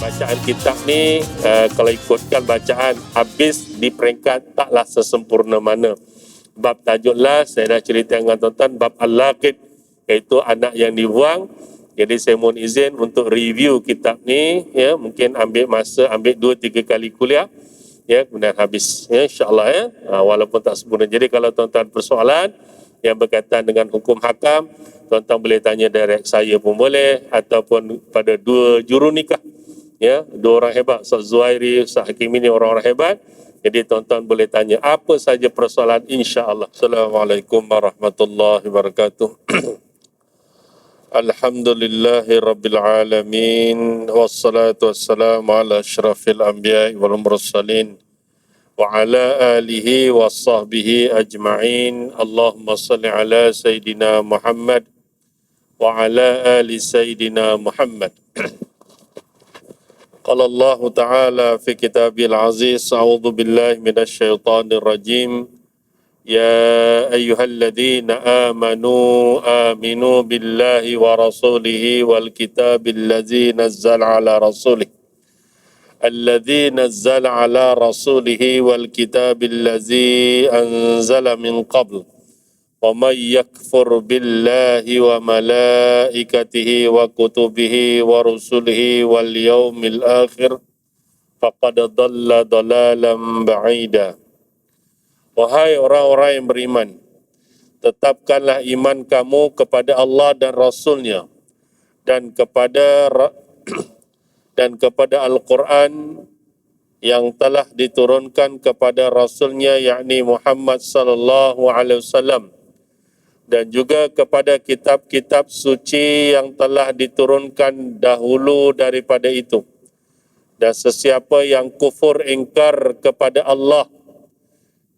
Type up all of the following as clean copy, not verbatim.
bacaan kitab ni kalau ikutkan bacaan habis di peringkat taklah sesempurna mana. Bab tajuklah saya dah cerita dengan tuan-tuan, bab Al-Laqid, iaitu anak yang dibuang. Jadi saya mohon izin untuk review kitab ni, ya, mungkin ambil masa, ambil 2-3 kali kuliah, ya, kemudian habis, ya, insya-Allah, ya. Walaupun tak sempurna. Jadi kalau tuan-tuan persoalan yang berkaitan dengan hukum hakam, tuan-tuan boleh tanya direct saya pun boleh, ataupun pada dua juru nikah, ya, dua orang hebat, Ustaz Zuhairi, Ustaz Hakim, ini orang-orang hebat. Jadi tuan-tuan boleh tanya apa saja persoalan, insya-Allah. Assalamualaikum warahmatullahi wabarakatuh. Alhamdulillahi rabbil alamin, wassalatu wassalamu ala asyrafil anbiya'i wal mursalin wa ala alihi wa sahbihi ajma'in. Allahumma salli ala Sayyidina Muhammad wa ala ali Sayyidina Muhammad. Qala Allah Ta'ala fi kitabil aziz, a'udhu billahi minasyaitanir rajim. Ya ayyuhalladzina amanu aminu billahi wa rasulihi wal kitabil ladzi nazzala ala rasulih. Alladzi nazzala ala rasulihi wal kitabil ladzi anzala min qabl. Wa may yakfur billahi wa malaikatihi wa kutubihi wa rusulihi wal yawmil akhir faqad dhalla dhalalan ba'ida. Wahai orang-orang yang beriman, tetapkanlah iman kamu kepada Allah dan Rasulnya dan kepada Al-Quran yang telah diturunkan kepada Rasulnya, yakni Muhammad sallallahu alaihi wasallam, dan juga kepada kitab-kitab suci yang telah diturunkan dahulu daripada itu. Dan sesiapa yang kufur ingkar kepada Allah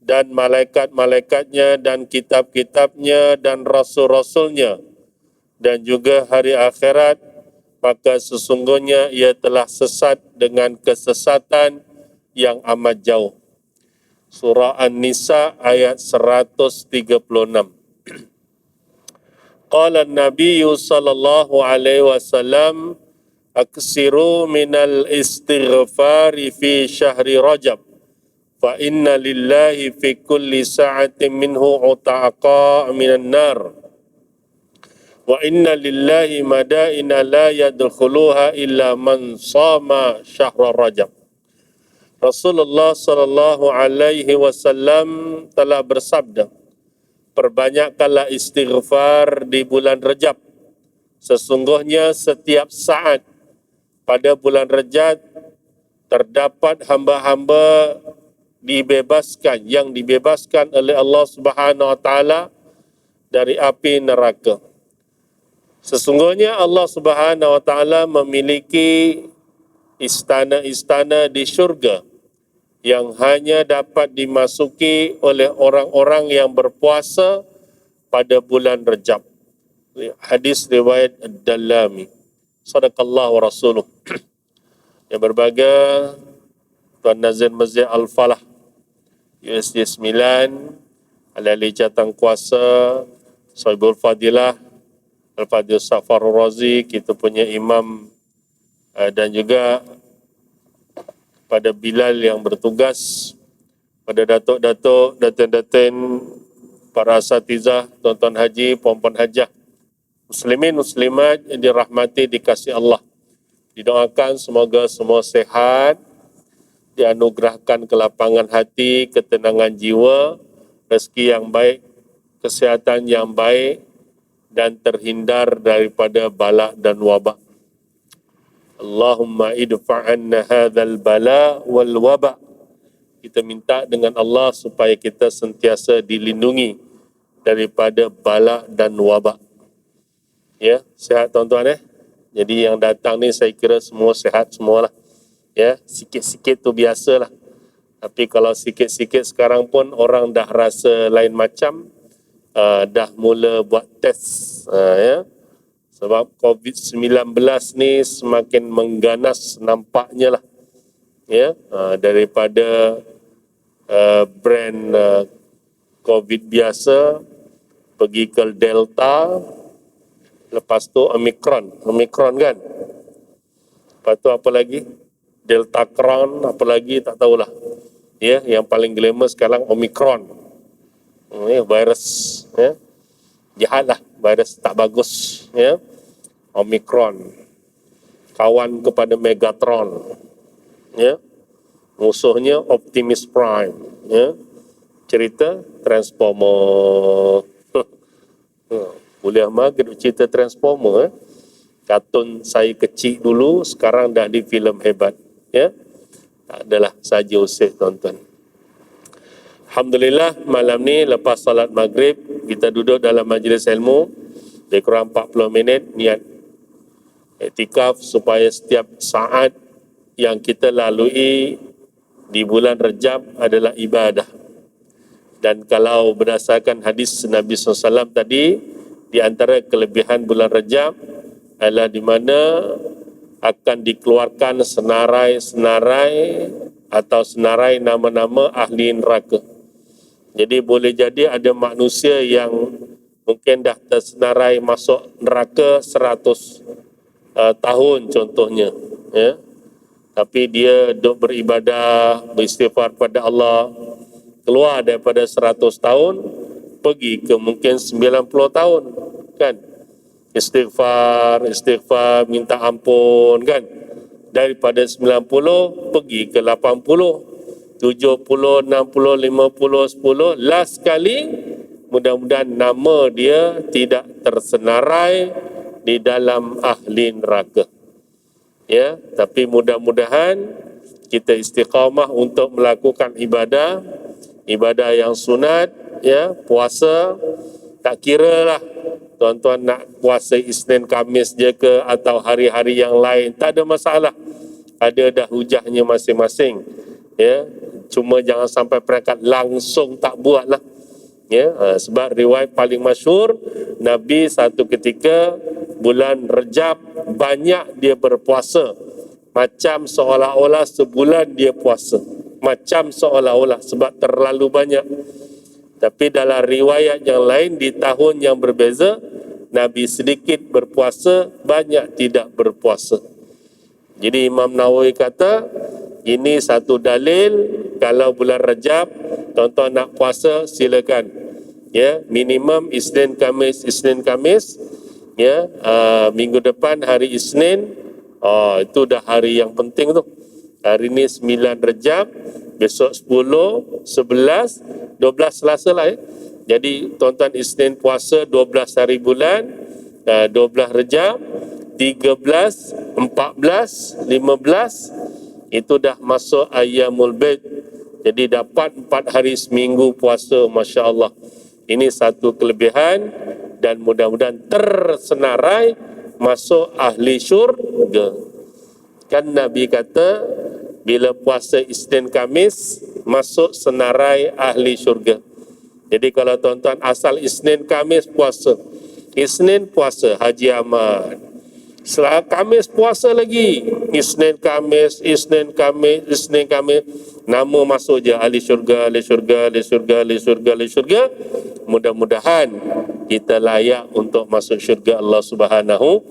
dan malaikat-malaikatnya dan kitab-kitabnya dan rasul-rasulnya dan juga hari akhirat, maka sesungguhnya ia telah sesat dengan kesesatan yang amat jauh. Surah An-Nisa ayat 136. Qala an-nabiy sallallahu alaihi wasallam, aksiru minal istighfari fi syahri Rajab, fa inna lillahi fi kulli sa'atin minhu utaqa minan nar, wa inna lillahi madaina la yadkhuluha illa man sama syahra Rajab. Rasulullah sallallahu alaihi wasallam telah bersabda, perbanyakkanlah istighfar di bulan Rajab. Sesungguhnya setiap saat pada bulan Rajab terdapat hamba-hamba yang dibebaskan oleh Allah Subhanahu wa taala dari api neraka. Sesungguhnya Allah Subhanahu wa taala memiliki istana-istana di syurga yang hanya dapat dimasuki oleh orang-orang yang berpuasa pada bulan Rajab. Hadis riwayat Ad-Dallami. Sadaqallahu wa rasuluh. Yang berbahagia Tuan Nazir Masjid Al-Falah USD 9, Al-Ali Jatang Kuasa, Sahibul Fadilah Al-Fadil Safarul Razi, kita punya imam, dan juga pada Bilal yang bertugas, pada datuk-datuk, datin-datin, para asatizah, tuan-tuan haji, puan-puan hajah, muslimin, muslimat yang dirahmati, dikasihi Allah. Didoakan semoga semua sehat, dianugerahkan kelapangan hati, ketenangan jiwa, rezeki yang baik, kesihatan yang baik, dan terhindar daripada bala dan wabak. Allahumma idfa'anna hadzal bala wal waba. Kita minta dengan Allah supaya kita sentiasa dilindungi daripada bala dan wabak. Ya, sihat tuan-tuan, Jadi yang datang ni saya kira semua sihat semualah. Ya, sikit-sikit tu biasalah. Tapi kalau sikit-sikit sekarang pun orang dah rasa lain macam, dah mula buat test, ya. Sebab COVID-19 ni semakin mengganas nampaknya lah, ya, daripada brand COVID biasa pergi ke Delta, lepas tu Omicron kan. Lepas tu apa lagi? Delta Crohn, apa lagi tak tahulah. Ya, yang paling glamour sekarang Omicron. Ya, virus ya. Jahatlah, virus tak bagus ya. Omicron. Kawan kepada Megatron. Ya. Musuhnya Optimus Prime ya. Cerita Transformer. Kuliah maghrib cerita Transformer kartun saya kecil dulu, sekarang dah di filem hebat ya. Tak adalah saja usik tuan-tuan. Alhamdulillah malam ni lepas salat maghrib kita duduk dalam majlis ilmu lebih kurang 40 minit niat iktikaf supaya setiap saat yang kita lalui di bulan Rejab adalah ibadah. Dan kalau berdasarkan hadis Nabi SAW tadi, di antara kelebihan bulan Rejab adalah di mana akan dikeluarkan senarai-senarai atau senarai nama-nama ahli neraka. Jadi boleh jadi ada manusia yang mungkin dah tersenarai masuk neraka 100 tahun contohnya, ya. Tapi dia duk beribadah, beristighfar pada Allah, keluar daripada 100 tahun pergi ke mungkin 90 tahun kan. Istighfar, minta ampun kan. Daripada 90 pergi ke 80, 70, 60, 50, 10. Last kali mudah-mudahan nama dia tidak tersenarai di dalam ahli neraka. Ya, tapi mudah-mudahan kita istiqamah untuk melakukan ibadah yang sunat ya, puasa tak kira lah tuan-tuan nak puasa Isnin Khamis je ke atau hari-hari yang lain, tak ada masalah. Ada dah hujahnya masing-masing. Ya, cuma jangan sampai peringkat langsung tak buat lah. Ya, sebab riwayat paling masyhur Nabi satu ketika bulan Rejab banyak dia berpuasa. Macam seolah-olah sebulan dia puasa. Macam seolah-olah sebab terlalu banyak. Tapi dalam riwayat yang lain di tahun yang berbeza, Nabi sedikit berpuasa, banyak tidak berpuasa. Jadi Imam Nawawi kata, ini satu dalil kalau bulan Rajab, tuan-tuan nak puasa silakan. Ya, minimum Isnin Khamis. Ya, minggu depan hari Isnin, itu dah hari yang penting tu. Hari ni 9 Rejab, besok 10, 11, 12 Selasa lah ya. Jadi tuan-tuan Isnin puasa 12 hari bulan, 12 Rejab, 13, 14, 15, itu dah masuk Ayyamul Bid. Jadi dapat 4 hari seminggu puasa, Masya Allah. Ini satu kelebihan dan mudah-mudahan tersenarai masuk ahli syurga. Kan Nabi kata, bila puasa Isnin Khamis, masuk senarai ahli syurga. Jadi kalau tuan-tuan asal Isnin Khamis puasa, Isnin puasa Haji Ahmad, setelah Khamis puasa lagi, Isnin Khamis, nama masuk je ahli syurga. Mudah-mudahan kita layak untuk masuk syurga Allah Subhanahu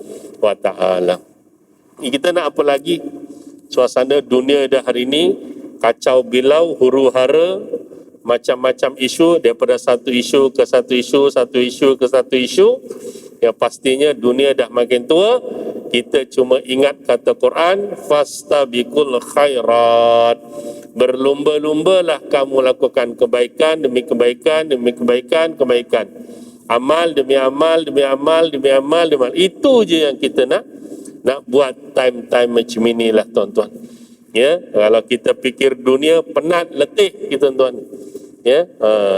wa taala. Kita nak apa lagi? Suasana dunia dah hari ini kacau bilau, huru-hara, macam-macam isu, daripada satu isu ke satu isu, satu isu ke satu isu. Yang pastinya dunia dah makin tua. Kita cuma ingat kata Quran, fastabiqul khairat. Berlumba-lumbalah kamu lakukan kebaikan demi kebaikan demi kebaikan. Amal demi amal demi amal demi amal demi amal. Itu je yang kita nak buat time-time macam inilah tuan-tuan. Ya, kalau kita fikir dunia penat, letih kita tuan-tuan. Ya,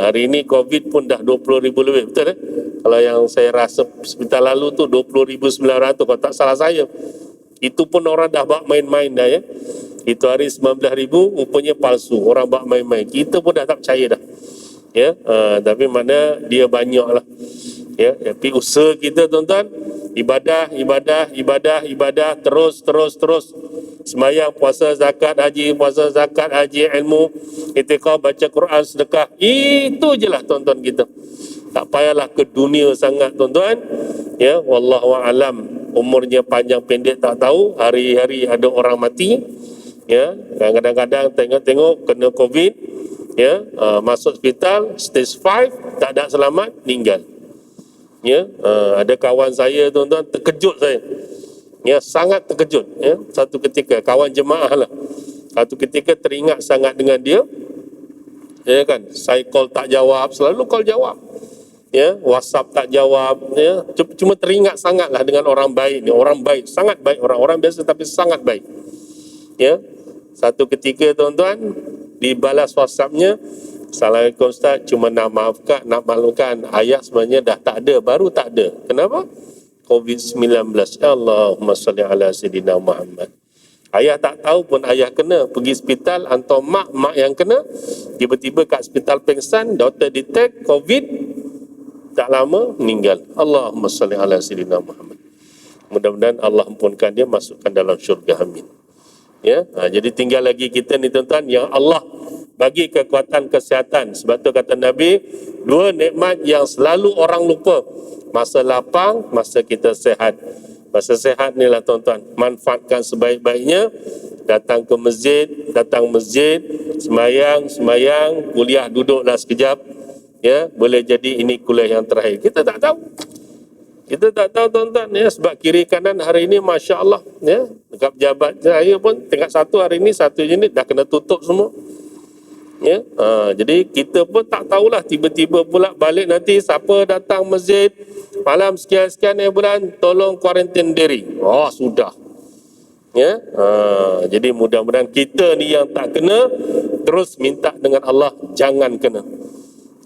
hari ini COVID pun dah 20,000 lebih, betul eh? Kalau yang saya rasa sebentar lalu tu 20,900 kalau tak salah saya. Itu pun orang dah bak main-main dah ya. Itu hari 19,000 rupanya palsu, orang bak main-main. Kita pun dah tak percaya dah. Ya, tapi mana dia banyak lah. Ya, tapi usaha kita tuan-tuan, ibadah, terus. Sembahyang, puasa, zakat, haji, ilmu, itikaf, baca Quran, sedekah. Itu je lah tuan-tuan kita. Tak payahlah ke dunia sangat tuan-tuan. Ya, wallahu a'lam. umurnya panjang pendek tak tahu, hari-hari ada orang mati, ya, kadang-kadang tengok-tengok kena COVID, ya, masuk hospital stage 5 tak ada selamat, meninggal. Ya, ada kawan saya tuan-tuan, terkejut saya, ya, sangat terkejut, ya, satu ketika kawan jemaah lah, satu ketika teringat sangat dengan dia, ya kan, saya call tak jawab, selalu call jawab, ya, WhatsApp tak jawab, ya, cuma teringat sangatlah dengan orang baik ni, orang baik, sangat baik, orang biasa tapi sangat baik, ya. Satu ketika tuan-tuan dibalas WhatsAppnya, "Assalamualaikum Ustaz, cuma nak maklumkan ayah sebenarnya dah tak ada, baru tak ada." Kenapa? COVID-19. Allahumma salli ala Sayyidina Muhammad. Ayah tak tahu pun ayah kena, pergi hospital, hantar mak yang kena, tiba-tiba kat hospital pengsan, doktor detect COVID, tak lama meninggal. Allahumma salli ala Sayyidina Muhammad. Mudah-mudahan Allah ampunkan dia, masukkan dalam syurga, amin. Ya, jadi tinggal lagi kita ni tuan-tuan, yang Allah bagi kekuatan kesihatan. Sebab tu kata Nabi, dua nikmat yang selalu orang lupa, masa lapang, masa kita sehat. Masa sehat ni lah tuan-tuan, manfaatkan sebaik-baiknya, datang masjid, semayang, kuliah duduklah sekejap, ya, boleh jadi ini kuliah yang terakhir. Kita tak tahu tuan-tuan, ya, sebab kiri kanan hari ini Masya Allah, ya, dekat pejabat saya pun tingkat satu hari ini, satu unit dah kena tutup semua, ya. Jadi kita pun tak tahulah, tiba-tiba pula balik nanti siapa datang masjid malam sekian-sekian bulan, tolong kuarantin diri. Sudah, ya. Jadi mudah-mudahan kita ni yang tak kena terus minta dengan Allah jangan kena.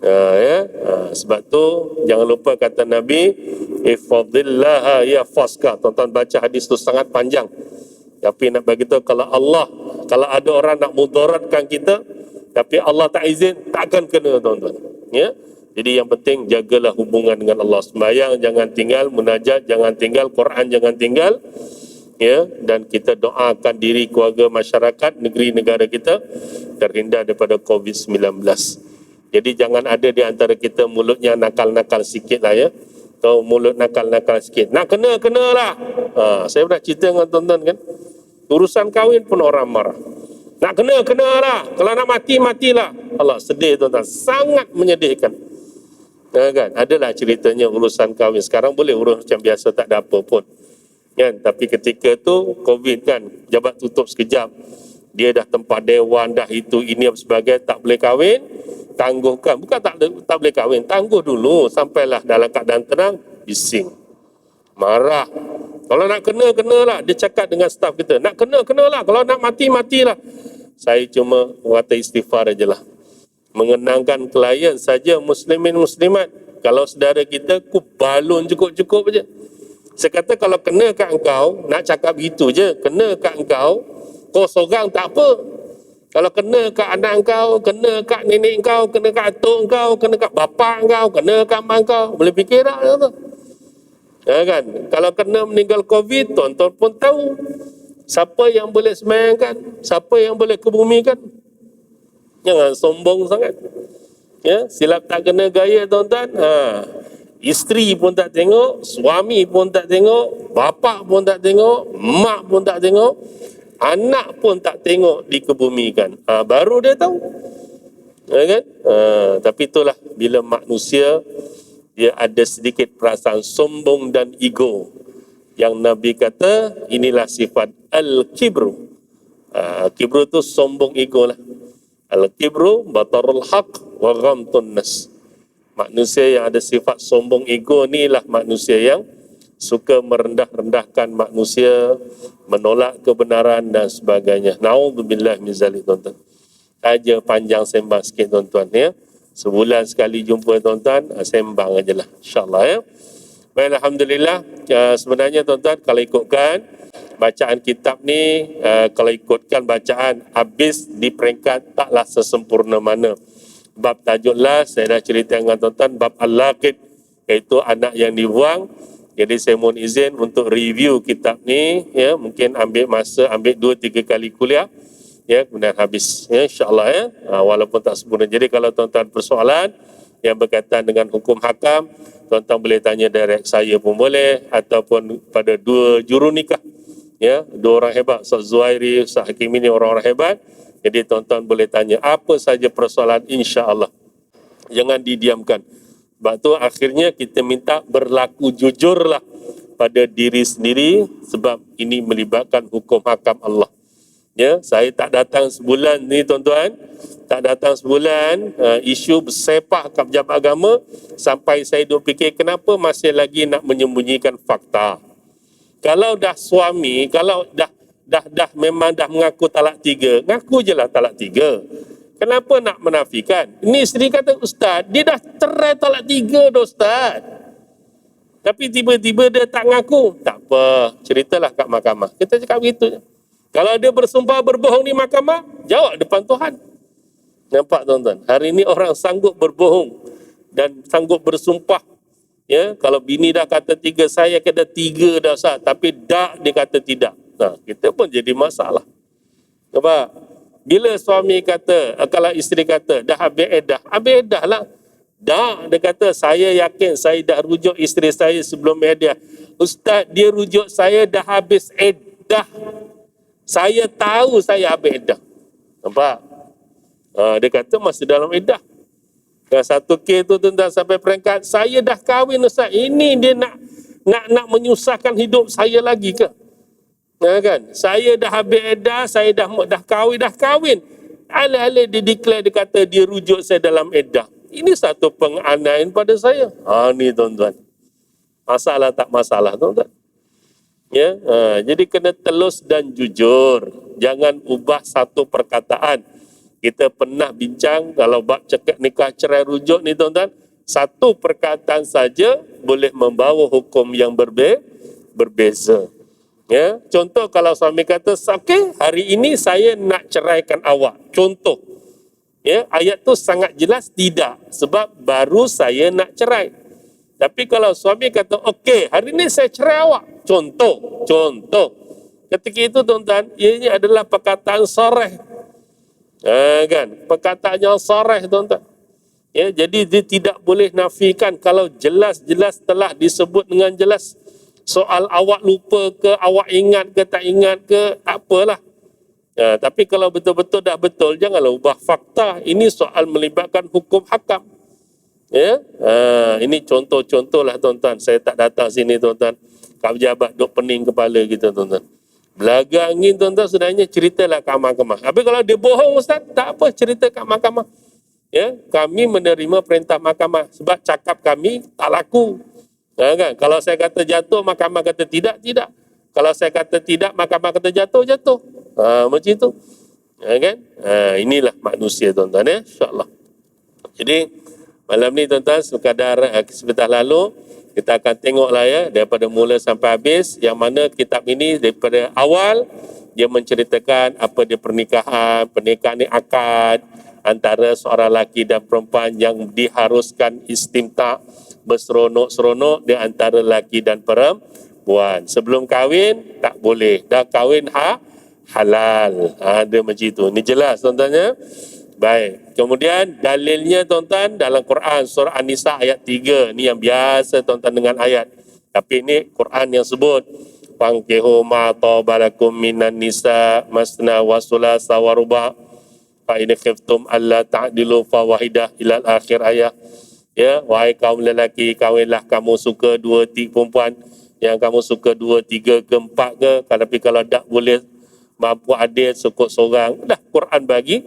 Ya, sebab tu jangan lupa kata Nabi, ifadillah ya faska. Tuan-tuan baca hadis tu sangat panjang, tapi nak bagi tahu kalau ada orang nak mudaratkan kita tapi Allah tak izin, takkan kena tuan-tuan, ya. Jadi yang penting jagalah hubungan dengan Allah, sembahyang jangan tinggal, munajat jangan tinggal, Quran jangan tinggal, ya, dan kita doakan diri, keluarga, masyarakat, negeri, negara kita terhindar daripada COVID-19. Jadi jangan ada di antara kita mulutnya nakal-nakal sikit lah, ya. Atau mulut nakal-nakal sikit. Nak kena lah. Saya pernah cerita dengan tuan-tuan kan. Urusan kahwin pun orang marah. Nak kena lah. Kalau nak matilah. Allah, sedih tuan-tuan. Sangat menyedihkan. Kan? Adalah ceritanya urusan kahwin. Sekarang boleh urus macam biasa, tak ada apa pun. Kan? Tapi ketika tu COVID kan, jabat tutup sekejap. Dia dah tempat dewan, dah itu, ini apa sebagainya, tak boleh kahwin. Tangguhkan, bukan tak boleh kahwin, tangguh dulu sampailah dalam keadaan tenang, bising, marah. Kalau nak kenalah, dia cakap dengan staf kita, nak kenalah, kalau nak matilah. Saya cuma kata istighfar ajalah, mengenangkan klien saja, muslimin muslimat. Kalau saudara kita balon cukup-cukup aja. Saya kata kalau kena kat engkau, nak cakap begitu je, kena kat engkau, kau seorang tak apa. Kalau kena kat anak engkau, kena kat nenek engkau, kena kat atuk engkau, kena kat bapa engkau, kena kat mak engkau, boleh fikir tak? Ya kan? Kalau kena meninggal COVID, tuan-tuan pun tahu siapa yang boleh semayangkan, siapa yang boleh kebumikan. Jangan sombong sangat. Ya, silap tak kena gaya tuan-tuan. Isteri pun tak tengok, suami pun tak tengok, bapa pun tak tengok, mak pun tak tengok, anak pun tak tengok dikebumikan. Baru dia tahu. Ya kan? Tapi itulah bila manusia dia ada sedikit perasaan sombong dan ego. Yang Nabi kata inilah sifat al-kibru. Kibru tu sombong ego lah. Al-kibru batarul haq wa ghamtun nas. Manusia yang ada sifat sombong ego ni lah manusia yang suka merendah-rendahkan manusia, menolak kebenaran dan sebagainya. Na'udzubillah min zalik tuan-tuan. Saja panjang sembang sikit tuan-tuan, ya. Sebulan sekali jumpa tuan-tuan, sembang ajalah insya-Allah, ya. Baik, alhamdulillah. Sebenarnya tuan-tuan kalau ikutkan bacaan kitab ni, kalau ikutkan bacaan habis di peringkat taklah sesempurna mana. Bab tajuklah saya dah cerita dengan tuan-tuan, bab al-laqid, iaitu anak yang dibuang. Jadi saya mohon izin untuk review kitab ni, ya, mungkin ambil masa, ambil 2-3 kali kuliah, ya, kemudian habis, ya, insya-Allah, ya. Walaupun tak sempurna. Jadi kalau tuan-tuan persoalan, yang berkaitan dengan hukum hakam, tuan-tuan boleh tanya direct saya pun boleh, ataupun pada dua juru nikah, ya, dua orang hebat, Ustaz Zuhairi, Ustaz Hakim ini orang-orang hebat. Jadi tuan-tuan boleh tanya apa saja persoalan, insya-Allah. Jangan didiamkan. Sebab tu akhirnya kita minta berlaku jujurlah pada diri sendiri, sebab ini melibatkan hukum hakam Allah. Ya, saya tak datang sebulan ni tuan-tuan, tak datang sebulan, isu bersepah kat pejabat agama, sampai saya duk fikir kenapa masih lagi nak menyembunyikan fakta. Kalau dah suami, kalau dah memang dah mengaku talak 3, ngaku je lah talak 3. Kenapa nak menafikan? Ini isteri kata, Ustaz, dia dah cerai talak 3 dah Ustaz. Tapi tiba-tiba dia tak ngaku. Tak apa, ceritalah kat mahkamah. Kita cakap begitu je. Kalau dia bersumpah berbohong di mahkamah, jawab depan Tuhan. Nampak tuan-tuan? Hari ini orang sanggup berbohong dan sanggup bersumpah. Ya, kalau bini dah kata 3, saya kata 3 dah Ustaz, tapi dak dia kata tidak. Nah, kita pun jadi masalah. Nampak? Bila suami kata, kalau isteri kata dah habis edah lah. Dah, dia kata saya yakin saya dah rujuk isteri saya sebelum edah. Ustaz, dia rujuk saya dah habis edah. Saya tahu saya habis edah. Nampak? Dia kata masih dalam edah. Yang satu kes tu tuan sampai peringkat saya dah kahwin Ustaz. Ini dia nak menyusahkan hidup saya lagi ke? Kan? Saya dah habis edah, saya dah kahwin. Alih-alih dia declare, dia kata dia rujuk saya dalam edah. Ini satu penganiayaan pada saya. Ni tuan-tuan. Masalah tak masalah tuan-tuan. Ya, jadi kena telus dan jujur. Jangan ubah satu perkataan. Kita pernah bincang kalau bab cekak nikah cerai rujuk ni tuan-tuan, satu perkataan saja boleh membawa hukum yang berbeza. Ya, contoh kalau suami kata, "Okey, hari ini saya nak ceraikan awak." Contoh. Ya, ayat tu sangat jelas tidak, sebab baru saya nak cerai. Tapi kalau suami kata, "Okey, hari ini saya cerai awak." Contoh. Ketika itu tuan-tuan, ini adalah perkataan sarih. Kan? Perkataan yang sarih tuan-tuan. Ya, jadi dia tidak boleh nafikan kalau jelas-jelas telah disebut dengan jelas. Soal awak lupa ke, awak ingat ke, tak ingat ke, tak apalah. Tapi kalau betul-betul dah betul, janganlah ubah fakta. Ini soal melibatkan hukum hakam. Ya, ini contoh-contoh lah tuan-tuan. Saya tak datang sini tuan-tuan. Kak pejabat duk pening kepala kita tuan-tuan. Belaga angin tuan-tuan, sebenarnya ceritalah kat mahkamah. Tapi kalau dia bohong Ustaz, tak apa, cerita kat mahkamah. Ya, kami menerima perintah mahkamah sebab cakap kami tak laku. Kan? Kalau saya kata jatuh, mahkamah kata tidak. Kalau saya kata tidak, mahkamah kata jatuh. Macam itu. Kan? Inilah manusia tuan-tuan ya, insya-Allah. Jadi malam ni tuan-tuan, sekadar sebentar lalu kita akan tengoklah ya daripada mula sampai habis, yang mana kitab ini daripada awal dia menceritakan apa dia pernikahan ni akad antara seorang lelaki dan perempuan yang diharuskan istimta, berseronok-seronok di antara lelaki dan perempuan. Sebelum kahwin tak boleh, dah kahwin halal. Ada macam itu. Ini jelas tuan-tuan ya. Baik, kemudian dalilnya tuan-tuan dalam Quran surah An-Nisa ayat 3. Ni yang biasa tuan-tuan dengan ayat. Tapi ini Quran yang sebut fankihu ma tabalakum minan nisa masna wa sulasa wa ruba fa in khiftum alla ta'dilu fa wahidah ila akhir ayat. Ya, wahai kaum lelaki, kawinlah kamu suka 2-3 perempuan, yang kamu suka 2, 3 ke 4 ke, tapi kalau tak boleh mampu adil cukup seorang. Dah Quran bagi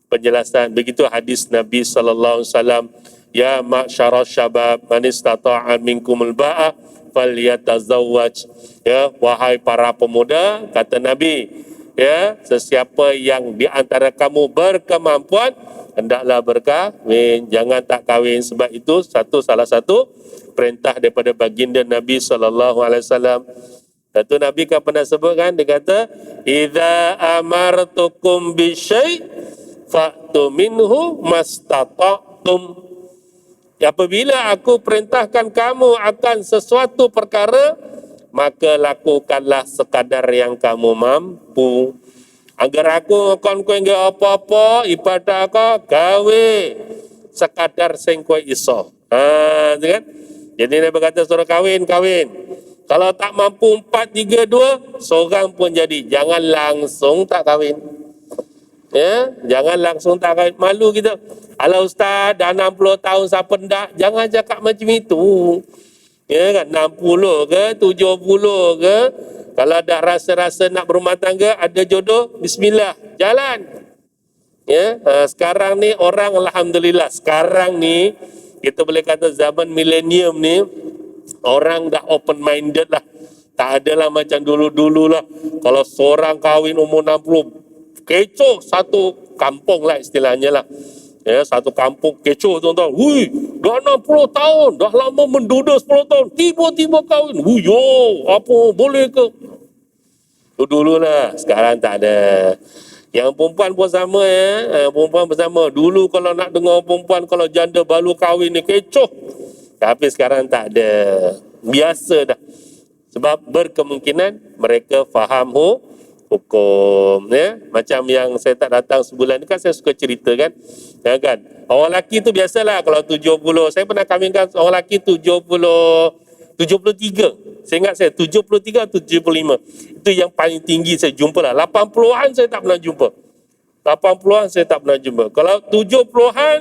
penjelasan. Begitu hadis Nabi sallallahu alaihi wasallam, ya ma'syarasy syabab man istata'a minkumul ba'a falyatazawwaj. Ya, wahai para pemuda, kata Nabi, ya, sesiapa yang di antara kamu berkemampuan hendaklah berkahwin, jangan tak kahwin. Sebab itu salah satu perintah daripada baginda Nabi sallallahu alaihi wasallam. Satu Nabi kan pernah sebut kan, dia kata, idza amartukum bisyai' fa'tu minhu mastata'tum. Apabila aku perintahkan kamu akan sesuatu perkara, maka lakukanlah sekadar yang kamu mampu. Agar aku akan kau enggak apa-apa, ibadah kau gawe. sekadar sengkoi iso. Tu kan. Jadi Nabi kata suruh kahwin. Kalau tak mampu 4, 3, 2, seorang pun jadi. Jangan langsung tak kahwin. Ya, jangan langsung tak kahwin. Malu kita. Alah ustaz, dah 60 tahun siapa ndak? Jangan cakap macam itu. Ya kan, 60 ke, 70 ke. Kalau ada rasa-rasa nak berumah tangga, ada jodoh, bismillah, jalan. Ya, sekarang ni orang alhamdulillah, sekarang ni kita boleh kata zaman milenium ni orang dah open minded lah. Tak adalah macam dulu-dulu lah. Kalau seorang kahwin umur 60, kecoh satu kampung lah istilahnya lah. Ya, satu kampung kecoh tuan-tuan. Hui, dah 60 tahun, dah lama menduda 10 tahun, tiba-tiba kahwin. Hui, yo, apa boleh ke? Itu dulu lah, sekarang tak ada. Yang perempuan pun sama ya, perempuan pun sama. Dulu kalau nak dengar perempuan, kalau janda baru kahwin ni kecoh. Tapi sekarang tak ada. Biasa dah. Sebab berkemungkinan mereka faham hukum. Ya? Macam yang saya tak datang sebulan ni kan saya suka cerita kan. Ya kan? Orang lelaki tu biasalah kalau 70. Saya pernah kahwinkan orang lelaki 73. Saya ingat saya 73 atau 75. Itu yang paling tinggi saya jumpa lah. 80-an saya tak pernah jumpa. 80-an saya tak pernah jumpa. Kalau 70-an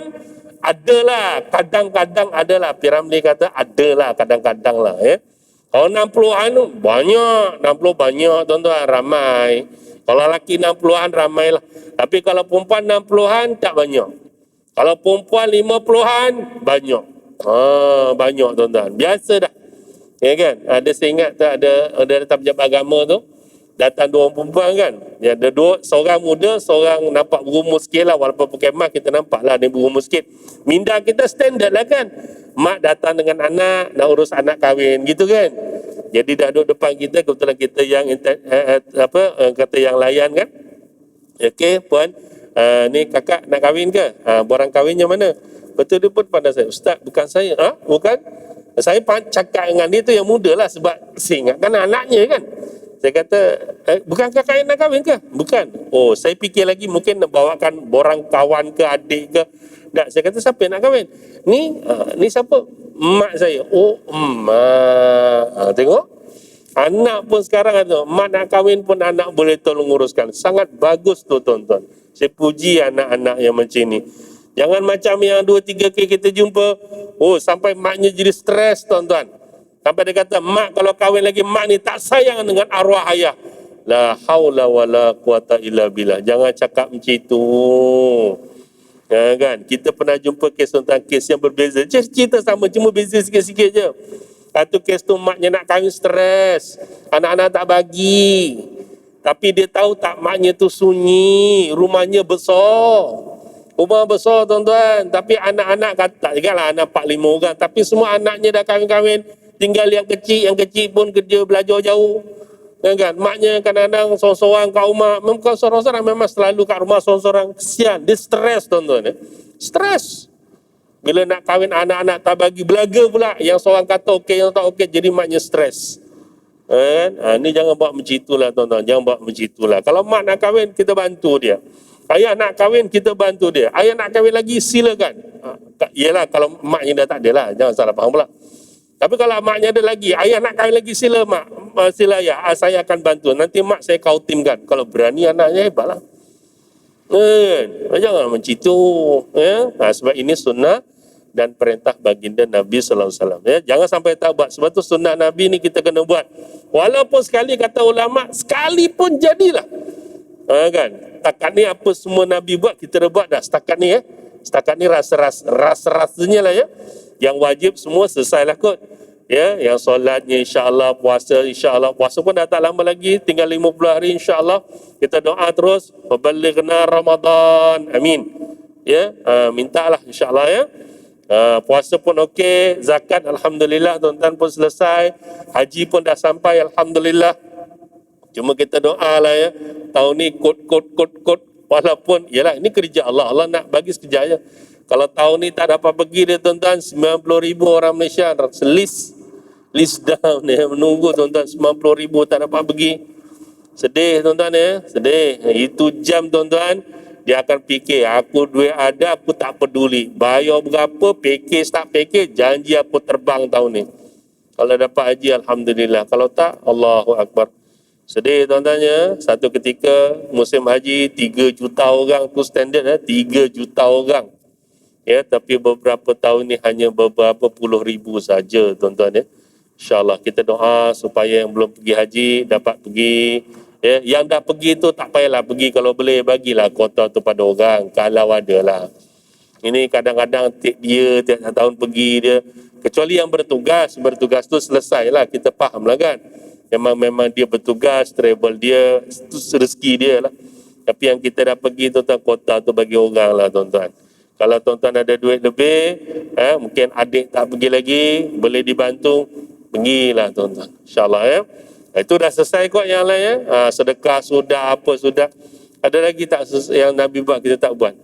adalah, kadang-kadang adalah. Piramli kata adalah, kadang-kadang lah. Ya. Kalau 60-an tu banyak. 60 banyak tuan-tuan, ramai. Kalau lelaki 60-an ramai lah. Tapi kalau perempuan 60-an tak banyak. Kalau perempuan 50-an banyak. Banyak tuan-tuan. Biasa dah. Ya kan? Ada saya ingat tu ada datang pejabat agama tu. Datang dua orang perempuan kan. Ya, ada dua, seorang muda, seorang nampak berumur sikit lah. Walaupun pakai mak kita nampak lah dia berumur sikit. Minda kita standard lah kan. Mak datang dengan anak, nak urus anak kahwin gitu kan. Jadi dah duduk depan kita, kebetulan kita yang kata yang layan kan. Okey puan, ni kakak nak kahwin ke? Borang kahwinnya mana? Betul dia pun pandang saya. Ustaz, bukan saya. Bukan? Saya cakap dengan dia tu yang muda lah sebab saya ingatkan anaknya kan. Saya kata, bukan kakak yang nak kahwin ke? Bukan. Oh, saya fikir lagi mungkin nak bawakan borang kawan ke adik ke. Tak, saya kata siapa yang nak kahwin? Ni siapa? Mak saya. Oh, mak. Tengok. Anak pun sekarang ada. Mak nak kahwin pun anak boleh tolong uruskan. Sangat bagus tu tuan-tuan. Saya puji anak-anak yang macam ni. Jangan macam yang 2-3 kali kita jumpa. Oh, sampai maknya jadi stres tuan-tuan. Sampai dia kata, mak kalau kahwin lagi, mak ni tak sayang dengan arwah ayah. La haula wa la quwata illa billah. Jangan cakap macam itu. Ya kan? Kita pernah jumpa kes tentang kes yang berbeza. Cerita sama, cuma beza sikit-sikit je. Satu kes tu maknya nak kahwin stres. Anak-anak tak bagi. Tapi dia tahu tak maknya tu sunyi. Rumahnya besar. Rumah besar tuan-tuan. Tapi anak-anak kata, tak juga lah anak 4-5 orang. Tapi semua anaknya dah kahwin-kahwin. Tinggal yang kecil pun kerja belajar jauh. Ya kan? Maknya kadang-kadang sorang-sorang kat rumah. Bukan sorang-sorang, memang selalu kat rumah sorang-sorang. Kesian, dia stres tuan-tuan. Stres. Bila nak kahwin anak-anak tak bagi, belaga pula. Yang seorang kata okey, yang tak okey, jadi maknya stres. Kan? Ni jangan buat macam itulah tuan-tuan. Jangan buat macam itulah. Kalau mak nak kahwin, kita bantu dia. Ayah nak kahwin, kita bantu dia. Ayah nak kahwin lagi, silakan. Yelah, kalau maknya dah tak ada lah. Jangan salah faham pula. Tapi kalau maknya ada lagi, ayah nak kahwin lagi, sila mak. Sila ayah, saya akan bantu. Nanti mak saya kau timkan. Kalau berani anaknya, hebat lah. Jangan macam itu. Ya? Sebab ini sunnah dan perintah baginda Nabi SAW. Ya? Jangan sampai tak buat. Sebab tu sunnah Nabi ni kita kena buat. Walaupun sekali kata ulama, sekali pun jadilah. Kan? Setakat ni apa semua Nabi buat, kita dah buat dah. Setakat ni Setakat ni rasa-rasanya lah ya. Yang wajib semua selesai lah kot. Ya, yang solatnya insya-Allah, puasa insya-Allah. Puasa pun dah tak lama lagi, tinggal 50 hari insya-Allah. Kita doa terus, waballighna Ramadan. Amin. Ya, mintalah insya-Allah ya. Puasa pun okey, zakat alhamdulillah tuan-tuan pun selesai, haji pun dah sampai alhamdulillah. Cuma kita doa lah ya, tahun ni kot. Walaupun, yalah ini kerja Allah. Allah nak bagi sekejap je. Kalau tahun ni tak dapat pergi dia tuan-tuan, 90,000 orang Malaysia list down ya, menunggu tuan-tuan, 90,000 tak dapat pergi. Sedih tuan-tuan ya, sedih. Itu jam tuan-tuan, dia akan fikir, aku duit ada, aku tak peduli. Bayar berapa, package tak package, janji aku terbang tahun ni. Kalau dapat haji, Alhamdulillah. Kalau tak, Allahu Akbar. Sedih tuan-tuannya, satu ketika musim haji 3 juta orang tu standard 3 juta orang. Ya, tapi beberapa tahun ni hanya beberapa puluh ribu saja tuan-tuan ya. InsyaAllah kita doa supaya yang belum pergi haji dapat pergi. Ya, yang dah pergi tu tak payahlah pergi, kalau boleh bagilah kota tu pada orang kalau ada lah. Ini kadang-kadang dia tiap tahun pergi dia, kecuali yang bertugas tu selesailah, kita faham lah kan. Memang dia bertugas, travel dia, itu rezeki dia lah. Tapi yang kita dah pergi tuan-tuan, kota tu bagi orang lah tuan-tuan. Kalau tuan-tuan ada duit lebih, mungkin adik tak pergi lagi, boleh dibantu, pergilah tuan-tuan. InsyaAllah ya. Itu dah selesai kot yang lain ya. Sedekah sudah, apa sudah. Ada lagi tak yang Nabi buat kita tak buat?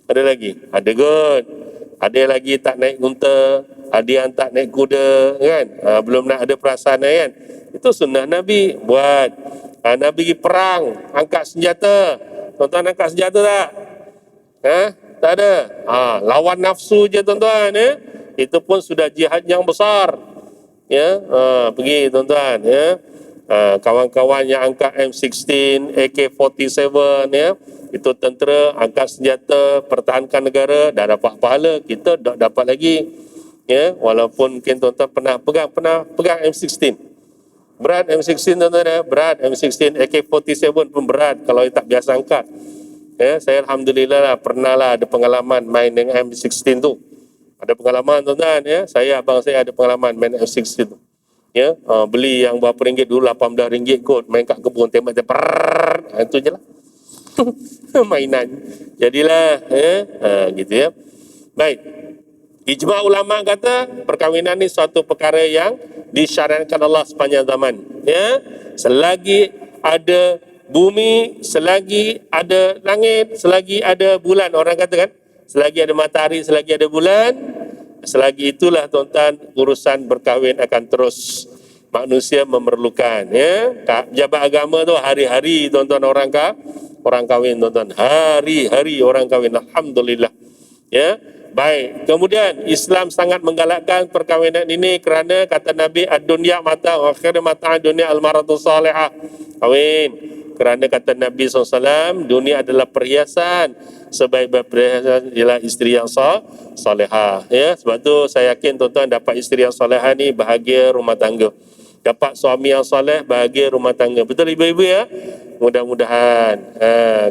Ada lagi? Ada kot. Ada lagi tak naik unta, ada yang tak naik kuda kan. Belum nak ada perasaan kan. Itu sunnah Nabi buat. Nabi pergi perang, angkat senjata. Tuan-tuan angkat senjata tak? Tak ada. Lawan nafsu je tuan-tuan ya. Itu pun sudah jihad yang besar. Ya, pergi tuan-tuan ya. Kawan-kawan yang angkat M16, AK-47 ya, itu tentera angkat senjata pertahankan negara, dah dapat pahala, kita tak dapat lagi ya. Walaupun mungkin tuan-tuan pernah pegang M16, berat M16 tuan-tuan ya, berat M16, AK-47 pun berat kalau tak biasa angkat ya. Saya Alhamdulillah lah, pernah lah ada pengalaman main dengan M16 tu, ada pengalaman tuan-tuan ya. Abang saya ada pengalaman main M16 tu ya. Beli yang berapa ringgit dulu, 18 ringgit kot, main kat kebun tembak-tembak, itu je lah. Mainan jadilah ya. Gitu ya. Baik, ijma' ulama kata perkahwinan ni suatu perkara yang disyariatkan Allah sepanjang zaman ya. Selagi ada bumi, selagi ada langit, selagi ada bulan, orang kata kan, selagi ada matahari, selagi ada bulan, selagi itulah tuan-tuan urusan berkahwin akan terus manusia memerlukan ya. Pejabat agama tu hari-hari tuan-tuan orang kahwin tuan-tuan, hari-hari orang kahwin, alhamdulillah ya. Baik, kemudian Islam sangat menggalakkan perkahwinan ini kerana kata Nabi, ad-dunya mata wa khairu mata dunya al-maratu salihah. Kahwin kerana kata Nabi SAW, dunia adalah perhiasan, sebaik-baik perhiasan ialah isteri yang salihah ya. Sebab tu saya yakin tuan-tuan dapat isteri yang salihah ni bahagia rumah tangga, dapat suami yang soleh bahagia rumah tangga. Betul ibu-ibu ya? Mudah-mudahan.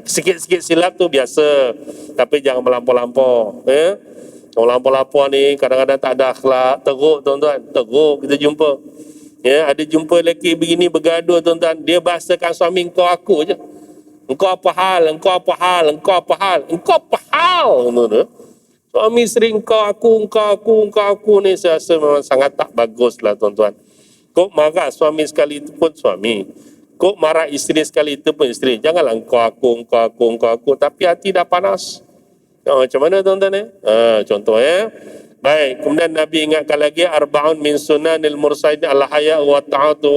Sikit-sikit silap tu biasa, tapi jangan melampau-lampau ya. Melampau-lampau ni kadang-kadang tak ada akhlak, teruk tuan-tuan, teruk kita jumpa ya. Ada jumpa lelaki begini bergaduh tuan-tuan, dia bahasakan suami engkau aku je. Engkau apa hal, engkau apa hal, engkau apa hal, engkau apa hal tuan-tuan. Suami isteri engkau aku ni saya rasa memang sangat tak bagus lah tuan-tuan. Kok marah suami sekali itu pun suami, kok marah isteri sekali itu pun isteri. Janganlah engkau aku, tapi hati dah panas. Macam mana tuan-tuan ya? Contoh ya. Baik, kemudian Nabi ingatkan lagi, arba'un min sunanil mursalin al-haya wa ta'atu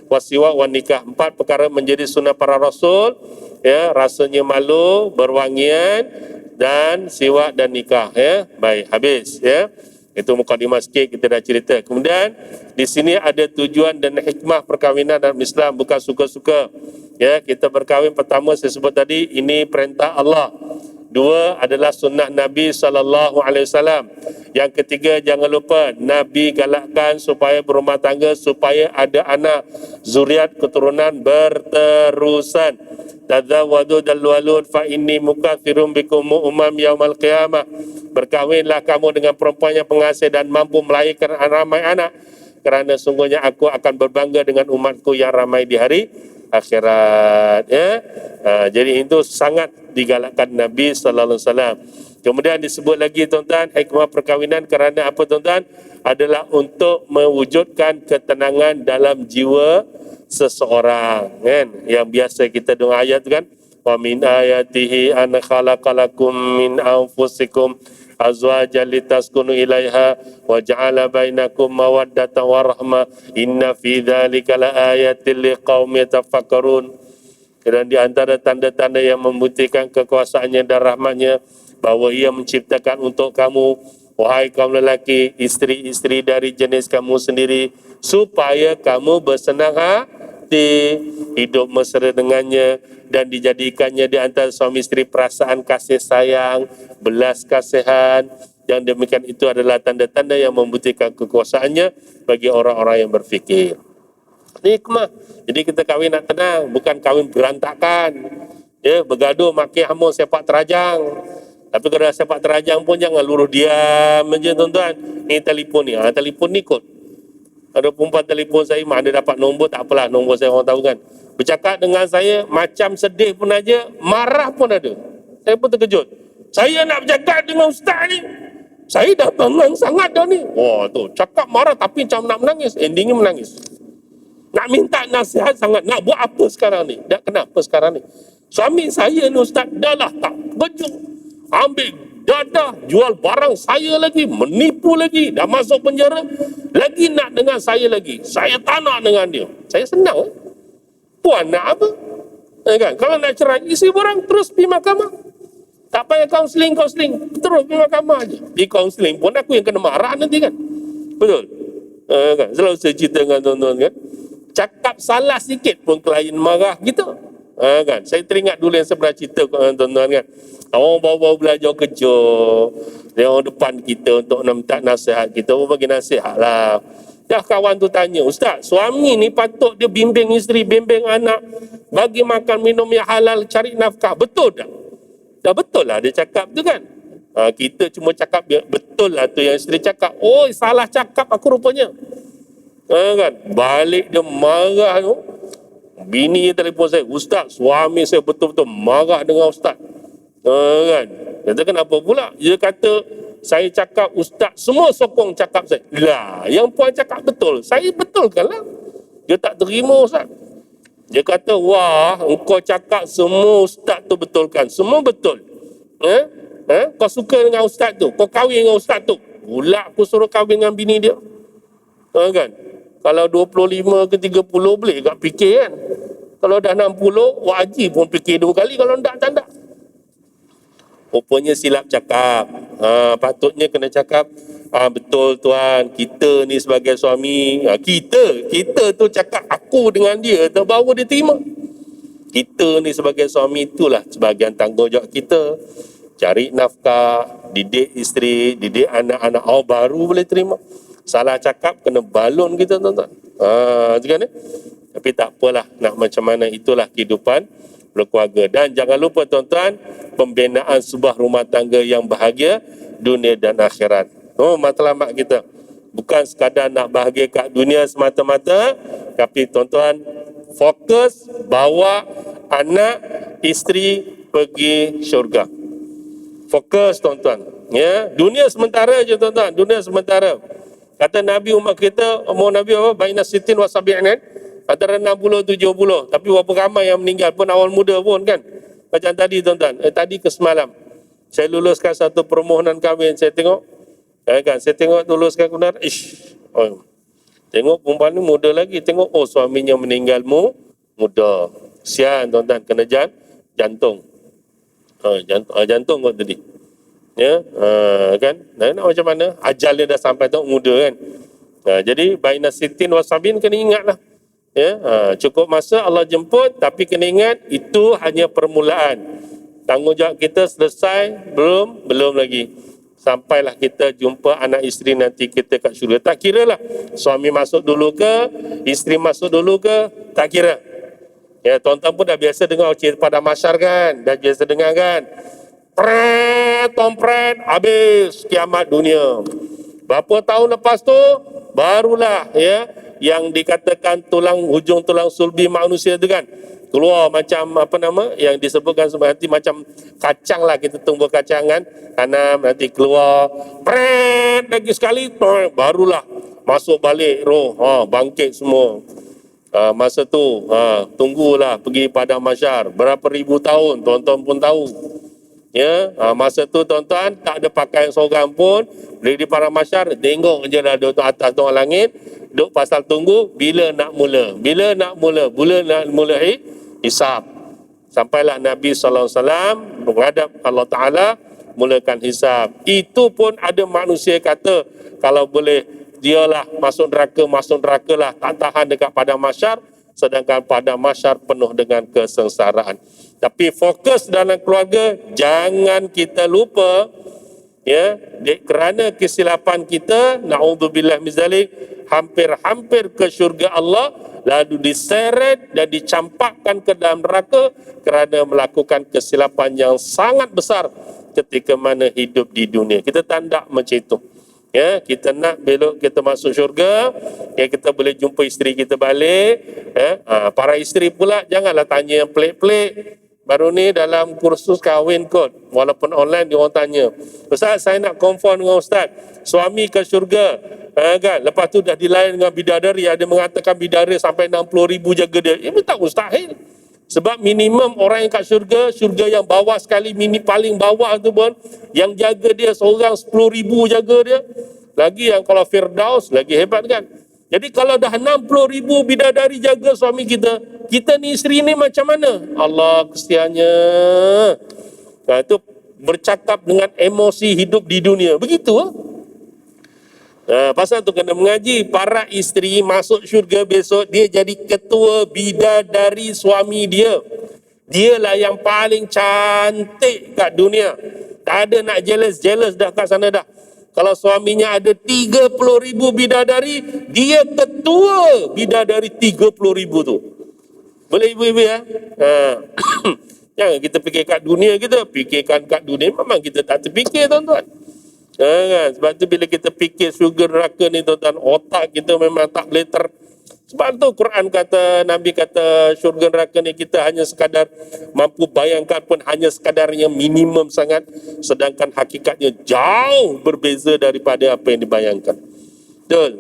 wa siwa wa nikah. 4 perkara menjadi sunnah para rasul ya, rasanya malu, berwangian dan siwak dan nikah ya. Baik, habis ya. Itu mukadimah sikit, kita dah cerita. Kemudian di sini ada tujuan dan hikmah perkahwinan dalam Islam, bukan suka-suka. Ya, kita berkahwin pertama saya sebut tadi, ini perintah Allah. 2 adalah sunnah Nabi SAW. Yang ketiga, jangan lupa Nabi galakkan supaya berumah tangga, supaya ada anak, zuriat keturunan berterusan. Tazawwadu dal walud fa inni mukatsirun bikum umam yaumal qiyamah. Berkahwinlah kamu dengan perempuan yang pengasih dan mampu melahirkan ramai anak, kerana sungguhnya aku akan berbangga dengan umatku yang ramai di hari akhirat ya. Jadi itu sangat digalakkan Nabi sallallahu alaihi wasallam. Kemudian disebut lagi tuan-tuan, hikmah perkahwinan kerana apa tuan-tuan? Adalah untuk mewujudkan ketenangan dalam jiwa seseorang kan. Yang biasa kita dengar ayat tu kan, wa min ayatihi an khalaqalakum min anfusikum azwajan litaskunu ilaiha wa ja'ala bainakum mawaddatan wa rahmah inna fi dzalika laayatil liqaumin yatafakkarun. Dan di antara tanda-tanda yang membuktikan kekuasaannya dan rahmatnya, bahawa ia menciptakan untuk kamu, wahai kaum lelaki, isteri-isteri dari jenis kamu sendiri, supaya kamu bersenang hati, hidup mesra dengannya, dan dijadikannya di antara suami isteri perasaan kasih sayang, belas kasihan. Yang demikian itu adalah tanda-tanda yang membuktikan kekuasaannya bagi orang-orang yang berfikir. Ini hikmah. Jadi kita kahwin nak tenang, bukan kahwin berantakan. Ya, bergaduh, maki, hamun, sepak terajang. Tapi kalau dah sepak terajang pun jangan luruh diam aja tuan-tuan. Ni telefon ni, telefon ni kot. Ada perempuan telefon saya, mana dapat nombor, tak apalah, nombor saya orang tahu kan. Bercakap dengan saya, macam sedih pun aja, marah pun ada. Saya pun terkejut. Saya nak bercakap dengan ustaz ni, saya dah bangang sangat dah ni. Wah tu, cakap marah tapi macam nak menangis, endingnya menangis. Nak minta nasihat sangat, nak buat apa sekarang ni? Dah kenapa sekarang ni? Suami saya ni ustaz, dah lah tak bejuk. Ambil dadah, jual barang saya lagi, menipu lagi, dah masuk penjara, lagi nak dengan saya lagi. Saya tak nak dengan dia. Saya senang. Puan nak apa? Kan? Kalau nak cerai, isi borang terus pergi mahkamah. Tak payah kaunseling, terus pergi mahkamah aja. Di kaunseling pun aku yang kena marah nanti kan. Betul? Kan? Selalu saya cerita dengan tuan-tuan kan. Cakap salah sikit pun klien marah kita. Kan? Saya teringat dulu yang saya pernah cerita dengan tuan-tuan kan. Orang baru-baru belajar kerja, dia orang depan kita untuk minta nasihat, kita pun bagi nasihat lah. Dah kawan tu tanya, ustaz, suami ni patut dia bimbing isteri, bimbing anak, bagi makan minum yang halal, cari nafkah. Betul tak? Dah betul lah dia cakap tu kan. Kita cuma cakap betul lah tu yang isteri cakap. Oh, salah cakap aku rupanya. Kan? Balik dia marah tu. Bini dia telefon saya, ustaz, suami saya betul-betul marah dengan ustaz. Kan? Kata kenapa pula? Dia kata saya cakap ustaz semua sokong cakap saya. Lah, yang puan cakap betul. Saya betulkan lah. Dia tak terima ustaz. Dia kata, wah, engkau cakap semua ustaz tu betulkan. Semua betul. Kau suka dengan ustaz tu, kau kahwin dengan ustaz tu. Pula aku suruh kahwin dengan bini dia. Kan? Kalau 25 ke 30 boleh tak fikir kan. Kalau dah 60, wajib pun fikir 2 kali kalau tak. Rupanya silap cakap. Patutnya kena cakap, betul tuan, kita ni sebagai suami, kita tu cakap aku dengan dia tu baru dia terima. Kita ni sebagai suami itulah sebahagian tanggungjawab kita. Cari nafkah, didik isteri, didik anak-anak, baru boleh terima. Salah cakap kena balon kita tuan-tuan. Kan? Tapi tak apalah, nak macam mana, itulah kehidupan berkeluarga. Dan jangan lupa tuan-tuan, pembinaan sebuah rumah tangga yang bahagia dunia dan akhirat. Matlamat kita bukan sekadar nak bahagia kat dunia semata-mata, tapi tuan-tuan fokus bawa anak, isteri pergi syurga. Fokus tuan-tuan. Ya, dunia sementara je tuan-tuan, dunia sementara. Kata Nabi umat kita, umur Nabi apa? Baina sitin wa sabi'in, antara 60 70. Tapi berapa ramai yang meninggal pun awal muda pun kan. Macam tadi tuan-tuan, tadi ke semalam saya luluskan satu permohonan kahwin, saya tengok kan, saya tengok luluskan kebenaran, tengok perempuan ni muda lagi, tengok suaminya meninggal muda. Sian tuan-tuan, kena jantung. Jantung kot tadi. Ya, kan? Nak macam mana? Ajal dia dah sampai tu muda kan. Jadi baina sitin wasabin kena ingatlah. Ya, cukup masa Allah jemput, tapi kena ingat itu hanya permulaan. Tanggungjawab kita selesai belum lagi. Sampailah kita jumpa anak isteri nanti kita kat syurga. Tak kira lah suami masuk dulu ke, isteri masuk dulu ke, tak kira. Ya, tuan-tuan pun dah biasa dengar cerita pada masyar kan, dah biasa dengar kan. Tompret, habis kiamat dunia. Berapa tahun lepas tu barulah ya yang dikatakan hujung tulang sulbi manusia tu kan keluar macam yang disebutkan seperti macam kacang lah, kita tumbuh kacang kan, tanam nanti keluar lagi sekali barulah masuk balik roh, bangkit semua. Masa tu tunggulah pergi padang mahsyar berapa ribu tahun, tuan-tuan pun tahu. Ya, masa tu tuan-tuan tak ada pakaian seorang pun, boleh di padang mahsyar tengok je lah duduk atas tuang langit, duduk pasal tunggu bila nak mula hisab. Sampailah Nabi SAW menghadap Allah Ta'ala, mulakan hisab. Itu pun ada manusia kata, kalau boleh dialah masuk neraka lah, tak tahan dekat padang mahsyar, sedangkan padang mahsyar penuh dengan kesengsaraan. Tapi fokus dalam keluarga, jangan kita lupa, ya, kerana kesilapan kita, na'udzubillah min zalik, hampir-hampir ke syurga Allah, lalu diseret dan dicampakkan ke dalam neraka kerana melakukan kesilapan yang sangat besar ketika mana hidup di dunia. Kita tak macam itu. Ya, kita nak belok kita masuk syurga, ya, kita boleh jumpa isteri kita balik. Ya, para isteri pula janganlah tanya yang pelik-pelik. Baru ni dalam kursus kahwin kot, walaupun online dia orang tanya, Ustaz, saya nak confirm dengan Ustaz, suami ke syurga, kan? Lepas tu dah dilayan dengan bidadari, ada mengatakan bidadari sampai 60,000 jaga dia. Ini tak mustahil. Sebab minimum orang yang kat syurga, syurga yang bawah sekali, paling bawah tu pun, yang jaga dia seorang 10,000 jaga dia. Lagi yang kalau Firdaus, lagi hebat kan. Jadi kalau dah 60,000 bidadari jaga suami kita, kita ni isteri ni macam mana? Allah, kesiannya. Nah, itu bercakap dengan emosi hidup di dunia. Begitu. Pasal tu kena mengaji. Para isteri masuk syurga besok, dia jadi ketua bidadari suami dia. Dialah yang paling cantik kat dunia. Tak ada nak jealous dah kat sana dah. Kalau suaminya ada 30,000 bidadari, dia ketua bidadari 30,000 tu. Boleh ibu-ibu ya? Jangan kita fikir kat dunia kita, fikirkan kat dunia memang kita tak terfikir, tuan-tuan. Kan? Sebab tu bila kita fikir syurga neraka ni, tuan-tuan, otak kita memang tak boleh sebab tu Quran kata, Nabi kata syurga neraka ni kita hanya sekadar mampu bayangkan pun hanya sekadar yang minimum sangat, sedangkan hakikatnya jauh berbeza daripada apa yang dibayangkan. Betul?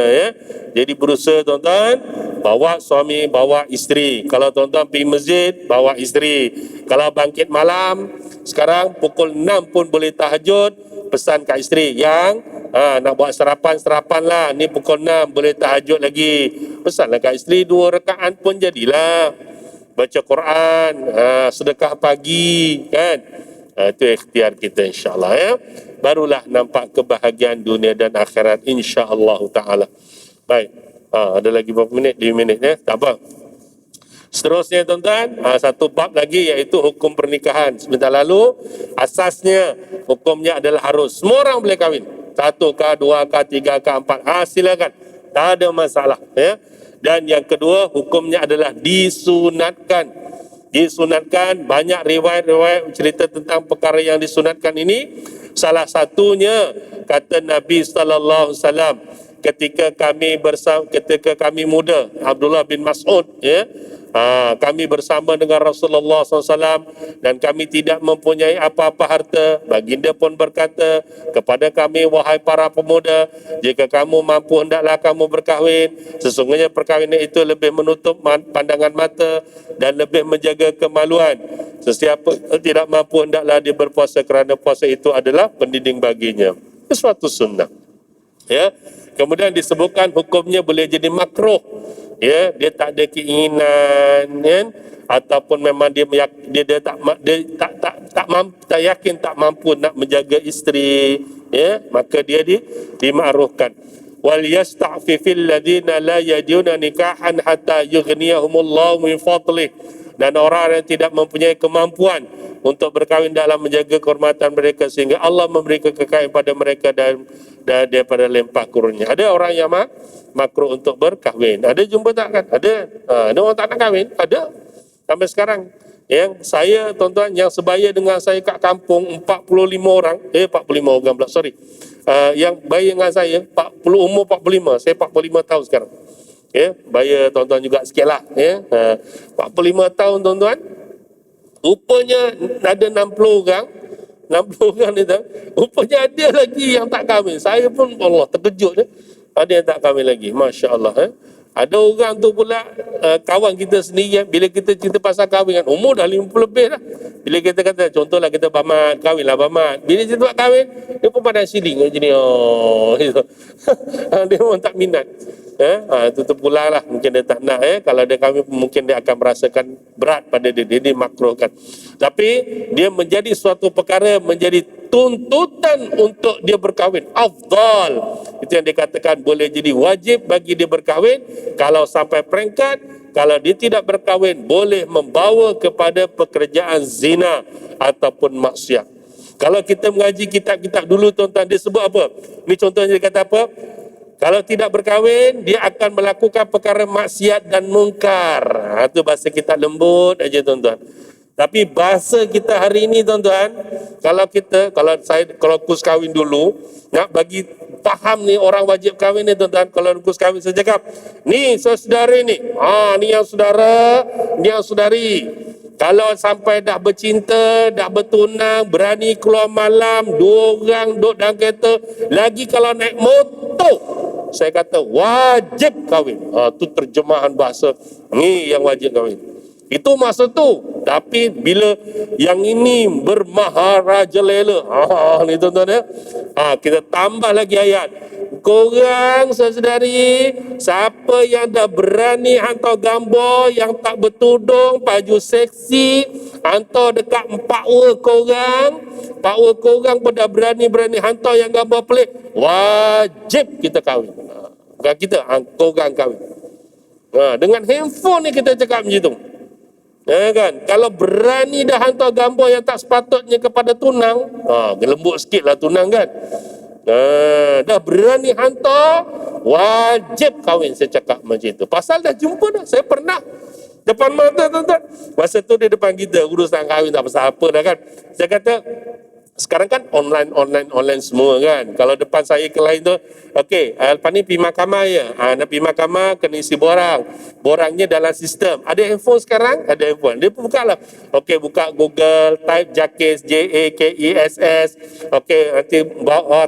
Ya? Jadi berusaha, tuan-tuan, bawa suami, bawa isteri. Kalau tuan-tuan pergi masjid, bawa isteri. Kalau bangkit malam, sekarang pukul 6 pun boleh tahajud, pesan kat isteri yang nak buat sarapan lah, ni pukul 6 boleh tahajud lagi, pesanlah kat isteri 2 rakaat pun jadilah. Baca Quran, sedekah pagi, kan. Itu ikhtiar kita, insyaAllah, ya. Barulah nampak kebahagiaan dunia dan akhirat, insyaAllah ta'ala. Baik, ada lagi berapa minit? 2 minit, ya. Tak apa. Seterusnya, tuan-tuan, satu bab lagi, iaitu hukum pernikahan. Sebentar lalu, asasnya hukumnya adalah harus. Semua orang boleh kahwin. 1 kah, 2 kah, 3 kah, 4. Silakan. Tak ada masalah. Ya. Dan yang kedua, hukumnya adalah disunatkan. Disunatkan, banyak riwayat-riwayat cerita tentang perkara yang disunatkan ini. Salah satunya, kata Nabi SAW, ketika kami muda, Abdullah bin Mas'ud, ya, kami bersama dengan Rasulullah SAW dan kami tidak mempunyai apa-apa harta. Baginda pun berkata kepada kami, wahai para pemuda, jika kamu mampu hendaklah kamu berkahwin. Sesungguhnya perkahwinan itu lebih menutup pandangan mata dan lebih menjaga kemaluan. Sesiapa tidak mampu hendaklah dia berpuasa kerana puasa itu adalah pendinding baginya. Itu suatu sunnah. Ya. Kemudian disebutkan hukumnya boleh jadi makruh. Ya, dia tak ada keinginan, kan? Ataupun memang dia tak yakin tak mampu nak menjaga isteri, ya, maka dia dimakruhkan. Wal yasta'fifil ladina la yajuna nikahan hatta yughniyahumullahu min fadlih. Dan orang yang tidak mempunyai kemampuan untuk berkahwin dalam menjaga kehormatan mereka sehingga Allah memberi kekayaan pada mereka dan daripada limpah kurnia. Ada orang yang makruh untuk berkahwin. Ada jumpa tak kan? Ada orang tak nak kahwin? Ada. Sampai sekarang. Yang saya, tuan-tuan, yang sebaya dengan saya kat kampung 45 orang. 45 orang pula, sorry. Yang baya dengan saya, umur 45. Saya 45 tahun sekarang. Ya, baya tuan-tuan juga sikit lah. Ya. 45 tahun, tuan-tuan. Rupanya ada 60 orang. 60 orang ni tak. Rupanya ada lagi yang tak kahwin. Saya pun Allah terkejut. Ada yang tak kahwin lagi. Masya Allah. Ada orang tu pula kawan kita sendiri. Bila kita cerita pasal kahwin kan, umur dah 50 lebih dah. Bila kita kata, contohlah kita bamat, kahwinlah bamat. Bila cerita buat kahwin, dia pun pandang siling macam ni. Dia pun tak minat. Itu terpulang lah, mungkin dia tak nak. Kalau dia kahwin mungkin dia akan merasakan berat pada dia, dia dimakruhkan. Tapi dia menjadi suatu perkara, menjadi tuntutan untuk dia berkahwin, afdal. Itu yang dikatakan boleh jadi wajib bagi dia berkahwin. Kalau sampai peringkat, kalau dia tidak berkahwin, boleh membawa kepada pekerjaan zina ataupun maksiat. Kalau kita mengaji kitab-kitab dulu tuan-tuan, dia sebut apa? Ni contohnya dia kata apa? Kalau tidak berkahwin, dia akan melakukan perkara maksiat dan mungkar. Itu bahasa kita lembut aja tuan-tuan. Tapi bahasa kita hari ini tuan-tuan, kalau kurs kahwin dulu, nak bagi faham ni orang wajib kahwin ni tuan-tuan, kalau kurs kahwin saya cakap, ni saudari ni, ni yang saudara, ni yang saudari. Kalau sampai dah bercinta, dah bertunang, berani keluar malam, 2 orang duduk dalam kereta, lagi kalau naik motor, saya kata wajib kahwin. Tu terjemahan bahasa, ni yang wajib kahwin. Itu masa tu. Tapi bila yang ini bermaharajalela, ni tuan-tuan kita tambah lagi ayat. Korang saudari, siapa yang dah berani hantar gambar yang tak bertudung, baju seksi, hantar dekat 4 korang pun dah berani hantar yang gambar pelik, wajib kita kahwin. Bukan kita, korang kahwin. Dengan handphone ni kita cakap macam tu. Kan? Kalau berani dah hantar gambar yang tak sepatutnya kepada tunang, lembut sikit lah tunang kan. Dah berani hantar, wajib kahwin, saya cakap macam itu. Pasal dah jumpa dah, saya pernah depan mata tuan-tuan. Masa tu dia depan kita, urusan kahwin tak pasal apa dah kan. Saya kata, sekarang kan online semua kan. Kalau depan saya ke lain tu, okey, lepas ni pergi mahkamah ya. Nak pergi mahkamah kena isi borangnya dalam sistem. Ada handphone sekarang? Ada handphone. Dia buka lah. Okey, buka Google, type JAKIS, JAKESS. Okey, nanti bawa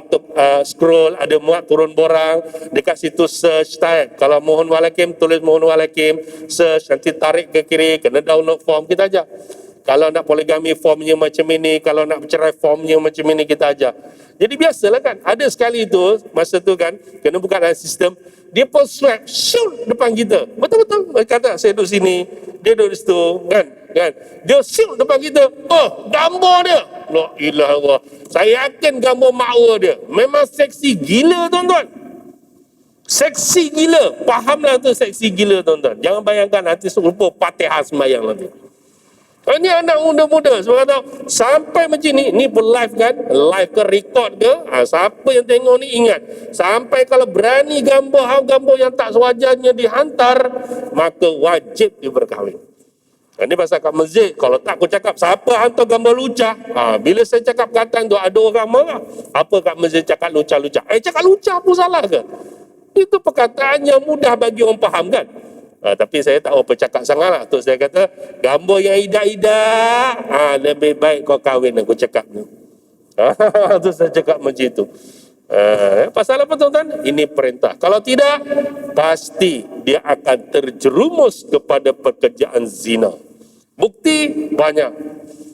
scroll, ada muat turun borang. Dekat situ search type. Kalau mohon walakim, tulis mohon walakim, search, nanti tarik ke kiri, kena download form, kita ajar. Kalau nak poligami formnya macam ini, kalau nak bercerai formnya macam ini, kita ajar. Jadi biasalah kan. Ada sekali tu, masa tu kan, kena buka dalam sistem, dia pun swipe, shoot depan kita. Betul-betul. Dia kata, saya duduk sini, dia duduk di situ, kan. Dia shoot depan kita. Gambar dia. La ilaha illallah. Saya yakin gambar makwa dia. Memang seksi gila tuan-tuan. Seksi gila. Fahamlah tu seksi gila tuan-tuan. Jangan bayangkan nanti serupa Fatihah sembahyang nanti. Ini anak muda-muda sebab kata sampai macam ni pun live kan, live ke record ke, siapa yang tengok ni ingat, sampai kalau berani gambar yang tak sewajarnya dihantar, maka wajib dia berkahwin. Ini pasal kat masjid, kalau tak aku cakap siapa hantar gambar lucah, bila saya cakap katan tu ada orang marah, apa kat masjid cakap lucah-lucah, cakap lucah pun salah ke? Itu perkataan yang mudah bagi orang faham kan. Tapi saya tak apa cakap sangat lah. Tu saya kata, gambar yang idak-idak, lebih baik kau kahwin, aku cakap tu. Tu saya cakap macam itu. Pasal apa tuan-tuan? Ini perintah. Kalau tidak, pasti dia akan terjerumus kepada pekerjaan zina. Bukti banyak.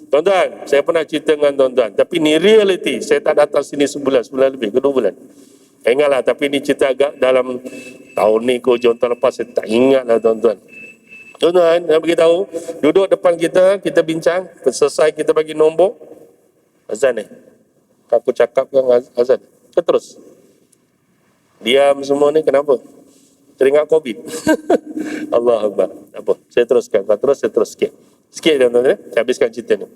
Tuan-tuan, saya pernah cerita dengan tuan-tuan. Tapi ni reality. Saya tak datang sini sebulan lebih, ke 2 bulan. Ingatlah, tapi ni cerita agak dalam tahun ni ke hujung tahun lepas, saya tak ingat lah tuan-tuan. Tuan-tuan, nak beritahu, duduk depan kita bincang, selesai kita bagi nombor, azan ni. Aku cakap kan azan. Terus. Diam semua ni, kenapa? Teringat COVID. Allah Akbar. Apa? Saya teruskan. Kalau terus, saya terus sikit. Sikit tuan-tuan, saya habiskan cerita ni.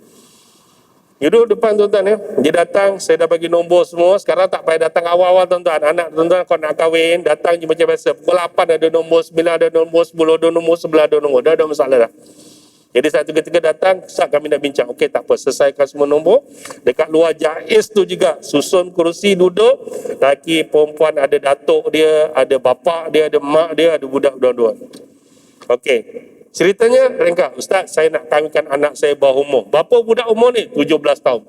Duduk depan tuan-tuan ya. Dia datang, saya dah bagi nombor semua. Sekarang tak payah datang awal-awal tuan-tuan. Anak tuan-tuan kalau nak kahwin, datang je macam biasa. Pukul 8 ada nombor, 9 ada nombor, 10 ada nombor, 11 ada nombor. Dah ada masalah dah. Jadi satu ketika datang, saat kami nak bincang. Okey, tak apa, selesaikan semua nombor. Dekat luar JAIS tu juga, susun kerusi duduk. Laki, perempuan, ada datuk dia, ada bapa dia, ada mak dia, ada budak dua-dua. Okey. Ceritanya ringkas, Ustaz, saya nak kahwinkan anak saya bawah umur. Berapa budak umur ni? 17 tahun.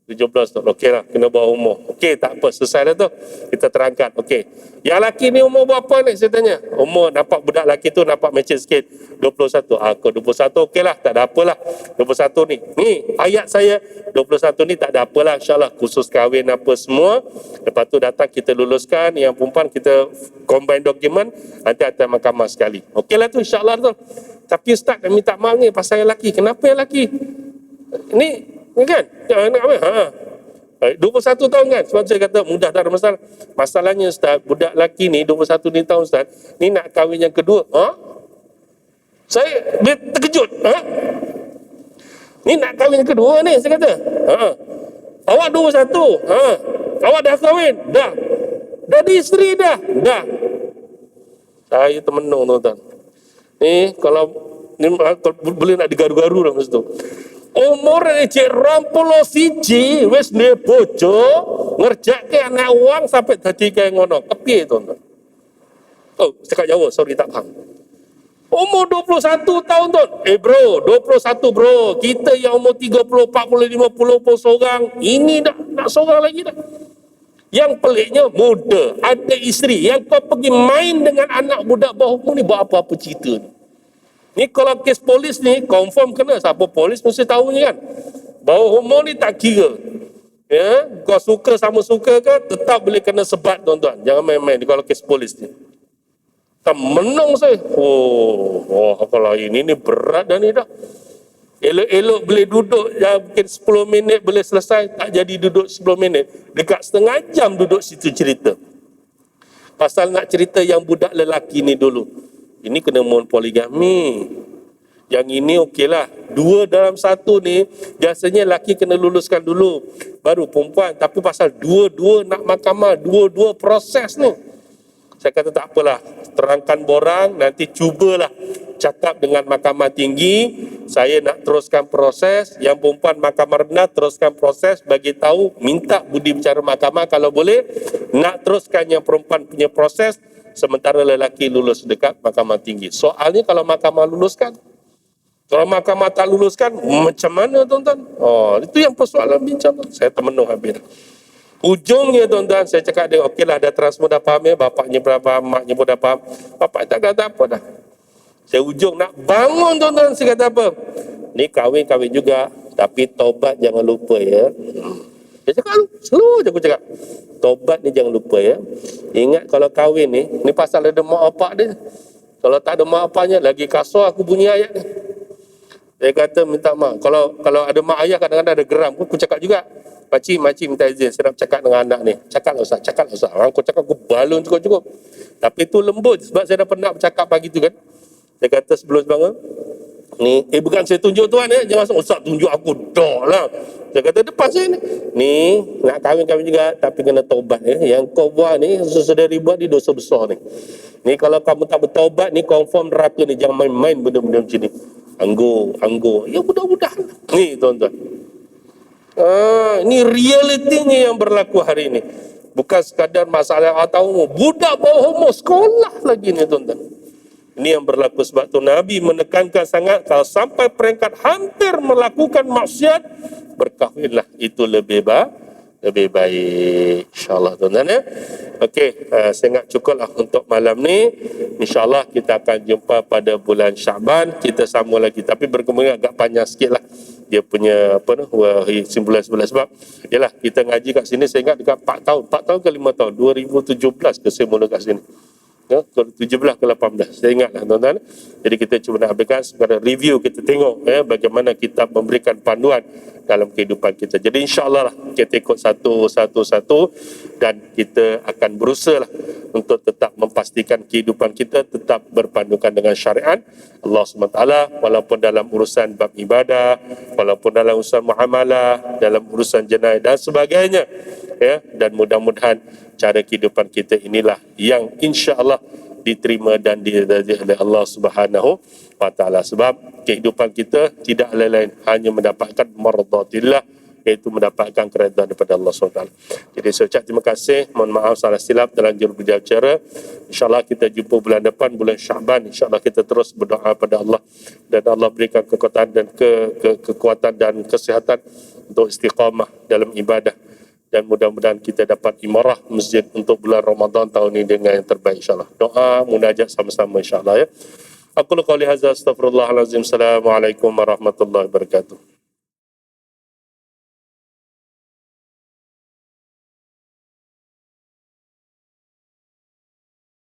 17 tu. Okey lah, kena bawah umur. Okey, tak apa, selesai dah tu. Kita terangkan. Okey. Yang laki ni umur berapa ni? Saya tanya. Umur nampak budak laki tu nampak mature sikit. 21. Kau 21 okey lah, tak ada apalah. 21 ni. Ni ayat saya 21 ni tak ada apalah, insya-Allah khusus kahwin apa semua. Lepas tu datang kita luluskan, yang perempuan kita combine dokumen, nanti atas mahkamah sekali. Okeylah tu, insya-Allah tu. Tapi ustaz kami minta maaf ni pasal yang laki. Kenapa yang laki? Ni kan? Anak apa? 21 tahun kan? Sebab saya kata mudah tak ada masalah. Masalahnya ustaz, budak lelaki ni 21 ni tahun ustaz, ni nak kahwin yang kedua. Saya terkejut. Ni nak kahwin yang kedua ni, saya kata. Awak 21. Awak dah kahwin? Dah. Dah ada isteri dah? Dah. Saya termenung tuan-tuan. Ni kalau ni boleh nak digaru-garu dah masa tu. Umur ni cik rompulo siji wis ne bojo ngerjake anak wang sampai dadi kaya ngono. Kepiye tuan-tuan? Oh, cakap Jawa, sorry tak faham. Umur 21 tahun tuan. Bro, 21 bro. Kita yang umur 30, 40, 50 pun seorang. Ini nak seorang lagi dah. Yang peliknya muda, ada isteri. Yang kau pergi main dengan anak budak bawah umur ni buat apa-apa cerita ni. Ni kalau kes polis ni confirm kena. Siapa polis mesti tahu ni kan. Bawah umur ni tak kira. Ya, kau suka sama suka ke tetap boleh kena sebat tuan-tuan. Jangan main-main kalau kes polis ni. Tak menang saya. Kalau ini ni berat dah ni dah. Elok-elok boleh duduk ya, mungkin 10 minit boleh selesai, tak jadi duduk 10 minit. Dekat setengah jam duduk situ cerita. Pasal nak cerita yang budak lelaki ni dulu. Ini kena mohon poligami. Yang ini okeylah. 2 dalam 1 ni, biasanya lelaki kena luluskan dulu. Baru perempuan. Tapi pasal dua-dua nak mahkamah, dua-dua proses ni. Saya kata tak apalah. Terangkan borang, nanti cubalah cakap dengan mahkamah tinggi. Saya nak teruskan proses. Yang perempuan mahkamah rendah teruskan proses. Bagi tahu, minta budi bicara mahkamah kalau boleh. Nak teruskan yang perempuan punya proses. Sementara lelaki lulus dekat mahkamah tinggi. Soalnya kalau mahkamah luluskan, kalau mahkamah tak luluskan, macam mana tuan-tuan? Itu yang persoalan bincang. Saya termenung habis. Ujungnya tuan-tuan, saya cakap dia, okeylah dah transfer dah faham ya, bapaknya berapa, maknya pun dah faham. Bapak tak kata apa dah. Saya ujung nak bangun tuan-tuan, saya kata apa? Ni kahwin-kahwin juga, tapi taubat jangan lupa ya. Dia cakap, selalu je aku cakap. Tobat ni jangan lupa ya. Ingat kalau kahwin ni pasal ada mak bapak dia. Kalau tak ada mak bapaknya, lagi kasar aku bunyi ayat ni. Dia kata minta maaf. Kalau ada mak ayah kadang-kadang ada geram. Aku cakap juga. Pakcik, makcik minta izin. Saya nak bercakap dengan anak ni. Cakaplah Ustaz, cakaplah Ustaz. Aku cakap aku balon cukup-cukup. Tapi tu lembut. Sebab saya dah pernah bercakap pagi tu kan. Dia kata sebelum bangun. Ni, bukan saya tunjuk tuan ya. Jangan masuk, Ustaz tunjuk aku. Dah lah. Dia kata depan saya ni. Ni, nak kahwin-kahwin juga. Tapi kena taubat ya. Yang kau buat ni, saudari buat ni dosa besar ni. Ni kalau kamu tak bertaubat ni, confirm neraka ni. Jangan main-main benda-benda macam ni. Anggur. Ya mudah-mudahan. Ni tuan-tuan. Ini realitinya yang berlaku hari ini. Bukan sekadar masalah atau budak bawah umur sekolah lagi ni tuan-tuan. Ini yang berlaku sebab tu Nabi menekankan sangat kalau sampai peringkat hampir melakukan maksiat, berkahwinlah, itu lebih baik. InsyaAllah tuan-tuan ya. Okey, saya ingat cukuplah untuk malam ni. InsyaAllah kita akan jumpa pada bulan Syaban. Kita sambung lagi. Tapi berkemungkinan agak panjang sikit lah. Dia punya simpulan sebab yalah kita ngaji kat sini saya ingat dekat 4 tahun ke 5 tahun 2017 ke saya mula kat sini ya, 17 ke 18 saya ingatlah tuan-tuan. Jadi kita cuba nak habiskan sebagai review, kita tengok ya, bagaimana kita memberikan panduan dalam kehidupan kita. Jadi insyaAllah lah kita ikut satu dan kita akan berusaha lah untuk tetap memastikan kehidupan kita tetap berpandukan dengan syariat Allah SWT, walaupun dalam urusan bab ibadah, walaupun dalam urusan muamalah, dalam urusan jenayah dan sebagainya ya. Dan mudah-mudahan cara kehidupan kita inilah yang insya-Allah diterima dan diridai oleh Allah Subhanahu wa taala. Sebab kehidupan kita tidak lain-lain hanya mendapatkan mardatillah iaitu mendapatkan keredaan daripada Allah SWT. Jadi saya ucap terima kasih, mohon maaf salah silap dalam jurubicara. InsyaAllah kita jumpa bulan depan, bulan Sya'ban. InsyaAllah kita terus berdoa pada Allah dan Allah berikan kekuatan dan kekuatan dan kesihatan untuk istiqamah dalam ibadah, dan mudah-mudahan kita dapat imarah masjid untuk bulan Ramadan tahun ini dengan yang terbaik insyaAllah. Doa munajat sama-sama insyaAllah ya. Aku qauli hadza astaghfirullahalazim. Assalamualaikum warahmatullahi wabarakatuh.